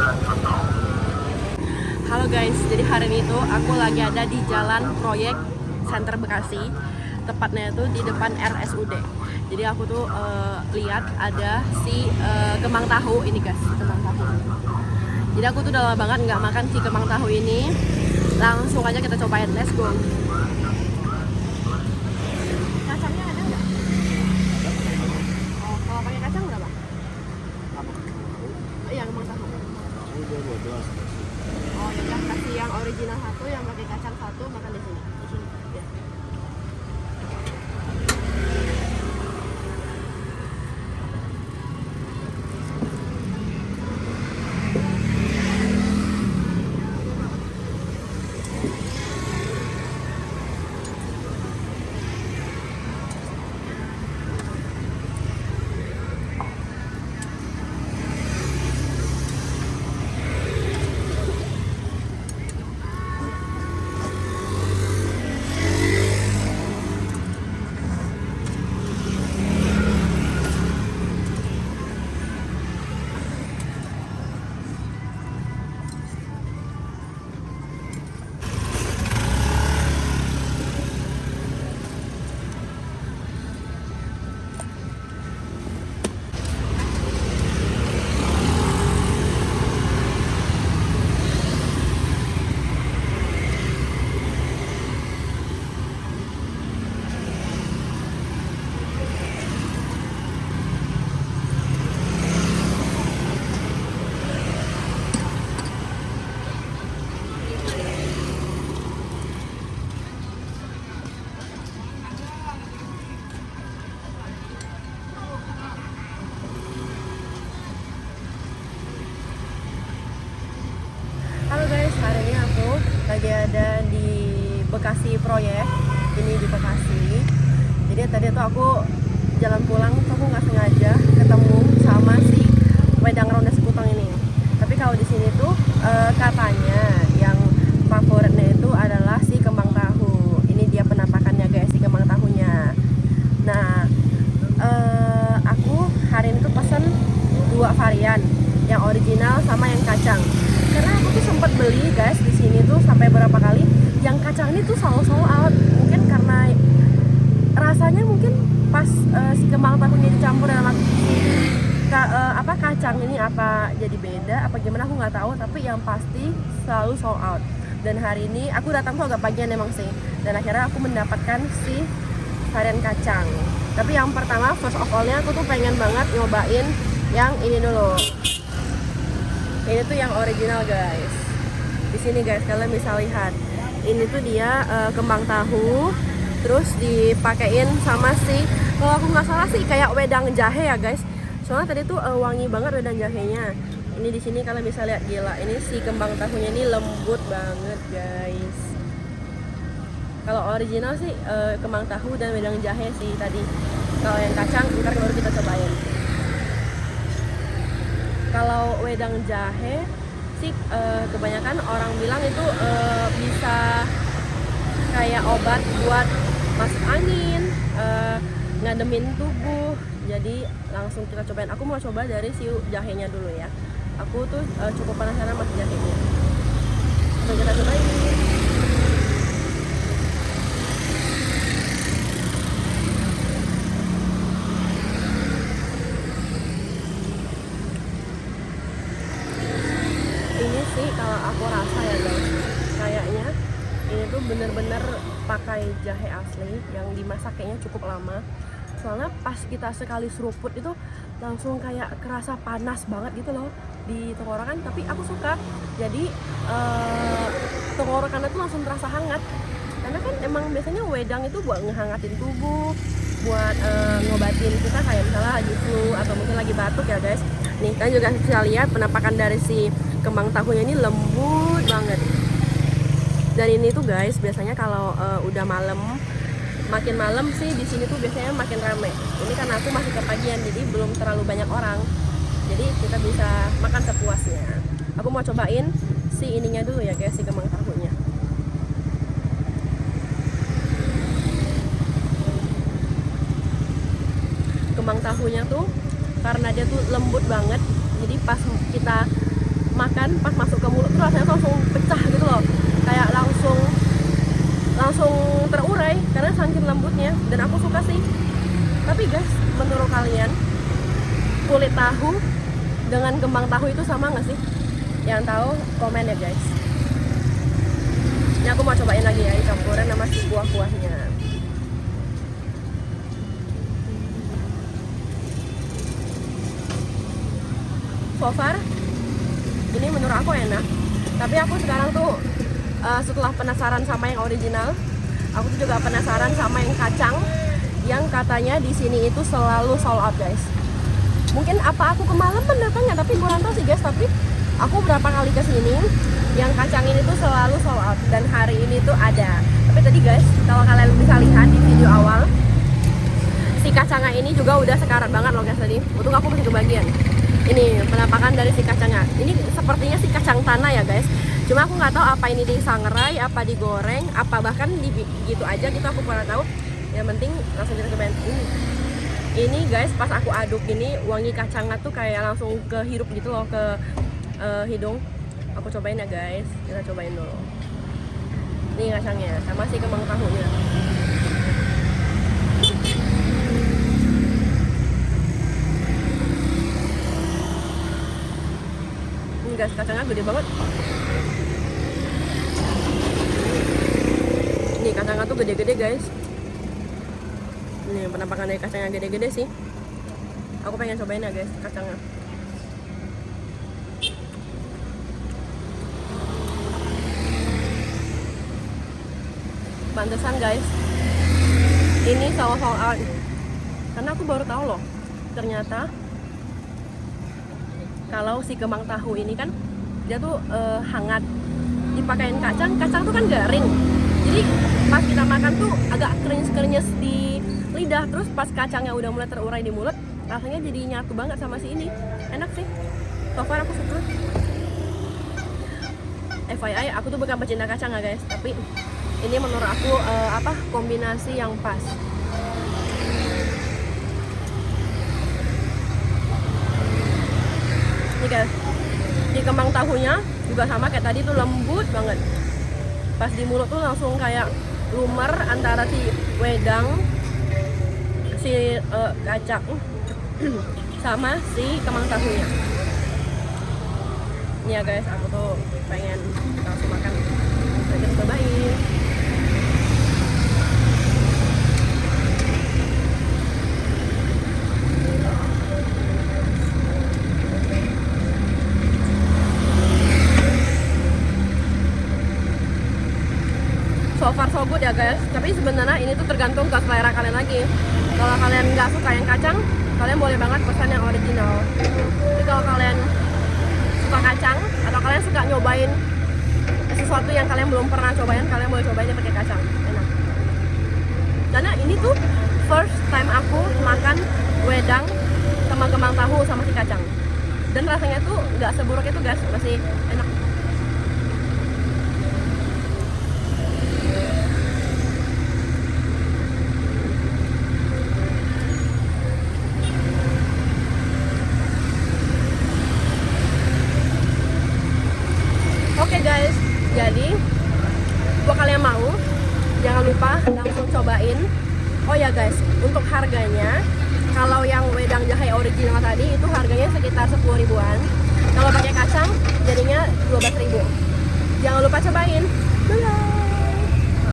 Halo guys, jadi hari ini tuh aku lagi ada di Jalan Proyek Center Bekasi. Tepatnya itu di depan RSUD. Jadi aku tuh lihat ada si kembang tahu ini guys, kembang tahu. Jadi aku tuh udah lama banget nggak makan si kembang tahu ini. Langsung aja kita cobain, let's go. Kacangnya ada nggak? Oh, kalau pakai kacang berapa? Oh, iya, kembang tahu. Oh ya udah, kasih yang original satu, yang pakai kacang satu, makan di sini. Di sini. Ya. Halo guys, hari ini aku lagi ada di Bekasi Proyek. Ini di Bekasi. Jadi tadi tuh aku jalan pulang tuh aku nggak sengaja ketemu sama si wedang ronda sekutang ini. Tapi kalau di sini tuh katanya yang favoritnya itu adalah si kembang tahu. Ini dia penampakannya guys, si kembang tahunya. Nah, aku hari ini tuh pesen 2 varian, yang original sama yang kacang. Karena aku tuh sempat beli guys di sini tuh sampai berapa kali, yang kacang ini tuh selalu sold out. Mungkin karena rasanya mungkin pas si kembang tahunya dicampur dengan kacang ini apa jadi beda apa gimana aku nggak tahu, tapi yang pasti selalu sold out. Dan hari ini aku datang tuh agak pagian emang sih, dan akhirnya aku mendapatkan si varian kacang. Tapi yang pertama first of all-nya aku tuh pengen banget nyobain yang ini dulu. Ini tuh yang original guys. Di sini guys, kalian bisa lihat. Ini tuh dia kembang tahu, terus dipakein sama si, kalau aku nggak salah sih kayak wedang jahe ya guys. Soalnya tadi tuh wangi banget wedang jahenya. Ini di sini kalian bisa lihat, gila. Ini si kembang tahunya ini lembut banget guys. Kalau original sih kembang tahu dan wedang jahe sih tadi. Kalau yang kacang ntar baru kita cobain. Kalau wedang jahe sih kebanyakan orang bilang itu bisa kayak obat buat masuk angin, ngademin tubuh. Jadi langsung kita cobain. Aku mau coba dari si jahenya dulu ya. Aku tuh cukup penasaran sama jahenya. Langsung kita cobain. Ini sih kalau aku rasa ya guys, kayaknya ini tuh bener-bener pakai jahe asli yang dimasak kayaknya cukup lama. Soalnya pas kita sekali seruput itu langsung kayak kerasa panas banget gitu loh di tenggorokan, tapi aku suka. Jadi tenggorokan itu langsung terasa hangat. Karena kan emang biasanya wedang itu buat ngehangatin tubuh, buat ngobatin kita kayak misalnya lagi flu atau mungkin lagi batuk ya guys. Nih kan juga bisa lihat penampakan dari si kembang tahunya ini lembut banget. Dan ini tuh guys biasanya kalau udah malam, makin malam sih di sini tuh biasanya makin rame. Ini kan aku masih kepagian jadi belum terlalu banyak orang. Jadi kita bisa makan sepuasnya. Aku mau cobain si ininya dulu ya guys, si kembang tahunya. Kembang tahunya tuh karena dia tuh lembut banget, jadi pas kita makan pas masuk ke mulut tuh rasanya langsung pecah gitu loh, kayak langsung terurai karena saking lembutnya, dan aku suka sih. Tapi guys, menurut kalian kulit tahu dengan kembang tahu itu sama nggak sih? Yang tahu komen ya guys. Ini aku mau cobain lagi ya, campuran sama si kuah-kuahnya. So far ini menurut aku enak, tapi aku sekarang tuh setelah penasaran sama yang original, aku tuh juga penasaran sama yang kacang yang katanya di sini itu selalu sold out guys. Mungkin apa aku kemalaman datangnya, tapi kurang tahu sih guys. Tapi aku berapa kali kesini, yang kacang ini tuh selalu sold out, dan hari ini tuh ada. Tapi tadi guys, kalau kalian bisa lihat di video awal, si kacangnya ini juga udah sekarat banget loh guys tadi. Untung aku masih kebagian. Ini penampakan dari si kacangnya. Ini sepertinya si kacang tanah ya guys. Cuma aku nggak tahu apa ini disangrai, apa digoreng, apa bahkan gitu aja gitu, aku kurang tahu. Yang penting langsung kita cobain. Ini guys, pas aku aduk ini wangi kacangnya tuh kayak langsung kehirup gitu loh ke hidung. Aku cobain ya guys, kita cobain dulu. Ini kacangnya sama si kembang tahunya. Ini guys, kacangnya gede banget. Ini kacangnya tuh gede-gede guys. Ini penampakan dari kacangnya gede-gede sih. Aku pengen cobain ya guys kacangnya. Pantesan guys, ini sold out. Karena aku baru tahu loh, ternyata kalau si kembang tahu ini kan dia tuh hangat, dipakein kacang tuh kan garing. Jadi pas kita makan tuh agak krenyes di lidah, terus pas kacangnya udah mulai terurai di mulut, rasanya jadi nyatu banget sama si ini. Enak sih. So far aku suka. FYI, aku tuh bukan pecinta kacang ya guys, tapi ini menurut aku kombinasi yang pas. Ini guys, di kembang tahunya juga sama kayak tadi tuh, lembut banget. Pas di mulut tuh langsung kayak lumer antara si wedang, si kacang sama si kembang tahunya. Ini ya guys, aku tuh pengen langsung makan. Kita cobain. So far so good ya guys, tapi sebenarnya ini tuh tergantung ke selera kalian lagi. Kalau kalian nggak suka yang kacang, kalian boleh banget pesan yang original. Tapi kalau kalian suka kacang atau kalian suka nyobain sesuatu yang kalian belum pernah cobain, kalian boleh cobain pakai kacang, enak. Karena ini tuh first time aku makan wedang sama kembang tahu sama si kacang, dan rasanya tuh nggak seburuk itu guys, masih enak. Oke guys, jadi buat kalian mau, jangan lupa langsung cobain. Oh ya guys, untuk harganya, kalau yang wedang jahe original tadi itu harganya sekitar 10 ribuan. Kalau pakai kacang jadinya 12 ribu. Jangan lupa cobain.